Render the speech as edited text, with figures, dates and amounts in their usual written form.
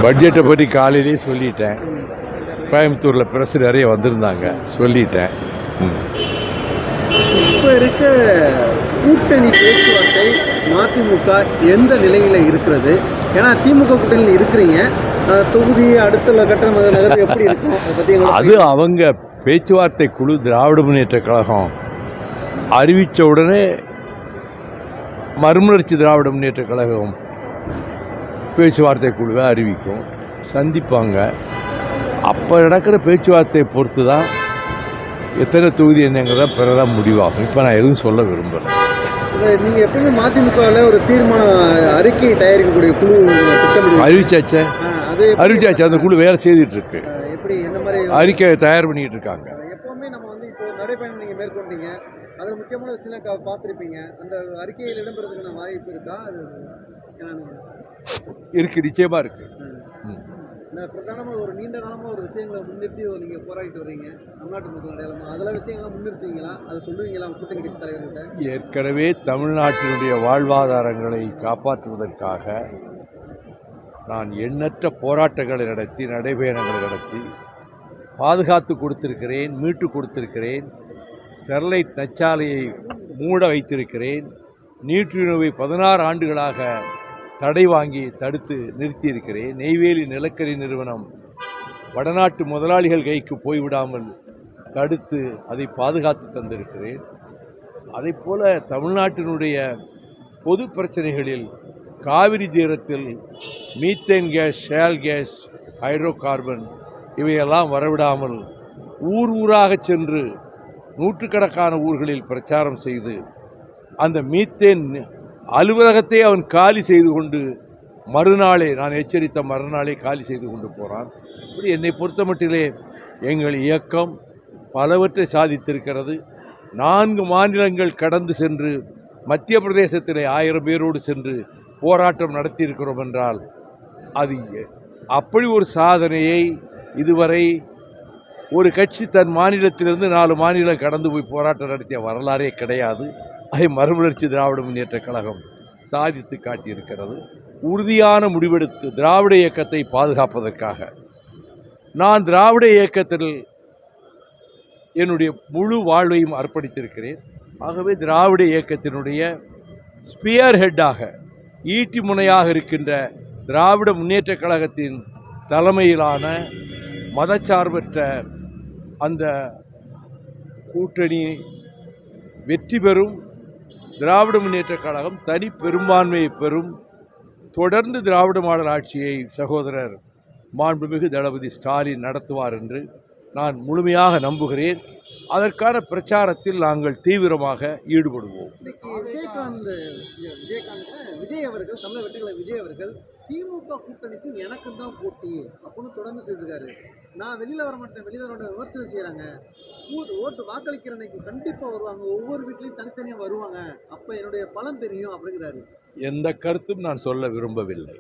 பட்ஜெட்டை பற்றி காலையிலேயே சொல்லிட்டேன். கோயம்புத்தூரில் பிரஸ் நிறைய வந்திருந்தாங்க, சொல்லிட்டேன். இப்போ இருக்க கூட்டணி பேச்சுவார்த்தை மதிமுக எந்த நிலையில் இருக்கிறது? ஏன்னா திமுக கூட்டணியில் இருக்கிறீங்க, தொகுதி அடுத்த கட்ட நகர் எப்படி இருக்கும் அதை பற்றி? அது அவங்க பேச்சுவார்த்தை குழு திராவிட முன்னேற்ற கழகம் அறிவித்த உடனே மறுமலர்ச்சி திராவிட முன்னேற்ற கழகம் பேச்சுவார்த்தை குழுவை அறிவிக்கும், சந்திப்பாங்க. அப்போ நடக்கிற பேச்சுவார்த்தையை பொறுத்து தான் எத்தனை தொகுதி என்னங்கிறத பிறதான் முடிவாகும். இப்போ நான் எதுவும் சொல்ல விரும்பலை. நீங்கள் எப்பவுமே மதிமுகவில் ஒரு தீர்மான அறிக்கை தயாரிக்கக்கூடிய குழு அறிவிச்சாச்சு. அந்த குழு வேலை செய்துட்டு இருக்கு. எப்படி என்ன மாதிரி அறிக்கை தயார் பண்ணிட்டு இருக்காங்க. எப்பவுமே நம்ம வந்து இப்போ நடைபயணம் நீங்கள் மேற்கொண்டீங்க, அதில் முக்கியமான விஷயம் பார்த்துருப்பீங்க. அந்த அறிக்கையில் இடம்பெறதுக்கான வாய்ப்பு இருக்கா? அது இருக்கு, நிச்சயமா இருக்கு. பிரதானமாக ஒரு நீண்ட காலமாக ஒரு விஷயங்களை முன்னிறுத்தி நீங்கள் போராடிட்டு வர்றீங்க தமிழ்நாட்டு மக்கள் அடையாளமாக, அதில் விஷயங்கள்லாம் முன்னிறுத்துவீங்களா? அதை சொல்லுவீங்களா கூட்டணி தலைவர்கிட்ட? ஏற்கனவே தமிழ்நாட்டினுடைய வாழ்வாதாரங்களை காப்பாற்றுவதற்காக நான் எண்ணற்ற போராட்டங்களை நடத்தி, நடைபயணங்களை நடத்தி பாதுகாத்து கொடுத்திருக்கிறேன், மீட்டு கொடுத்திருக்கிறேன். ஸ்டெர்லைட் நச்சாலையை மூட வைத்திருக்கிறேன். நீட்டுணவை 16 ஆண்டுகளாக தடை வாங்கி தடுத்து நிறுத்தியிருக்கிறேன். நெய்வேலி நிலக்கரி நிறுவனம் வடநாட்டு முதலாளிகள் கைக்கு போய்விடாமல் தடுத்து அதை பாதுகாத்து தந்திருக்கிறேன். அதைப்போல தமிழ்நாட்டினுடைய பொது பிரச்சனைகளில் காவிரி தீரத்தில் methane gas, shale gas, hydrocarbon இவையெல்லாம் வரவிடாமல் ஊர் ஊராக சென்று நூற்றுக்கணக்கான ஊர்களில் பிரச்சாரம் செய்து அந்த மீத்தேன் அலுவலகத்தை அவன் காலி செய்து கொண்டு மறுநாளே, நான் எச்சரித்த மறுநாளே காலி செய்து கொண்டு போகிறான். இப்படி என்னை பொறுத்தமட்டிலே எங்கள் இயக்கம் பலவற்றை சாதித்திருக்கிறது. 4 மாநிலங்கள் கடந்து சென்று மத்திய பிரதேசத்திலே 1000 பேரோடு சென்று போராட்டம் நடத்தியிருக்கிறோம் என்றால் அது அப்படி ஒரு சாதனையை இதுவரை ஒரு கட்சி தன் மாநிலத்திலிருந்து 4 மாநிலம் கடந்து போய் போராட்டம் நடத்திய வரலாறே கிடையாது. அதை மறுமலர்ச்சி திராவிட முன்னேற்ற கழகம் சாதித்து காட்டியிருக்கிறது. உறுதியான முடிவெடுத்து திராவிட இயக்கத்தை பாதுகாப்பதற்காக நான் திராவிட இயக்கத்தில் என்னுடைய முழு வாழ்வையும் அர்ப்பணித்திருக்கிறேன். ஆகவே திராவிட இயக்கத்தினுடைய ஸ்பியர் ஹெட்டாக, ஈட்டி முனையாக இருக்கின்ற திராவிட முன்னேற்ற கழகத்தின் தலைமையிலான மதச்சார்பற்ற அந்த கூட்டணி வெற்றி பெறும். திராவிட முன்னேற்ற கழகம் தனி பெரும்பான்மையை பெறும். தொடர்ந்து திராவிட மாடல் ஆட்சியை சகோதரர் மாண்புமிகு தளபதி ஸ்டாலின் நடத்துவார் என்று நான் முழுமையாக நம்புகிறேன். அதற்கான பிரச்சாரத்தில் நாங்கள் தீவிரமாக ஈடுபடுவோம். விஜய் அவர்கள், தமிழக வெற்றிகளை விஜய் அவர்கள் திமுக கூட்டணிக்கு எனக்கு தான் போட்டி அப்படின்னு தொடர்ந்து சொல்லியிருக்காரு. நான் வெளியில் வர மாட்டேன், வெளியில் வர விமர்சனம் செய்கிறாங்க. ஓட்டு வாக்களிக்கிற அன்னைக்கு கண்டிப்பாக வருவாங்க, ஒவ்வொரு வீட்லையும் தனித்தனியாக வருவாங்க, அப்போ என்னுடைய பலன் தெரியும் அப்படிங்கிறாரு. எந்த கருத்தும் நான் சொல்ல விரும்பவில்லை.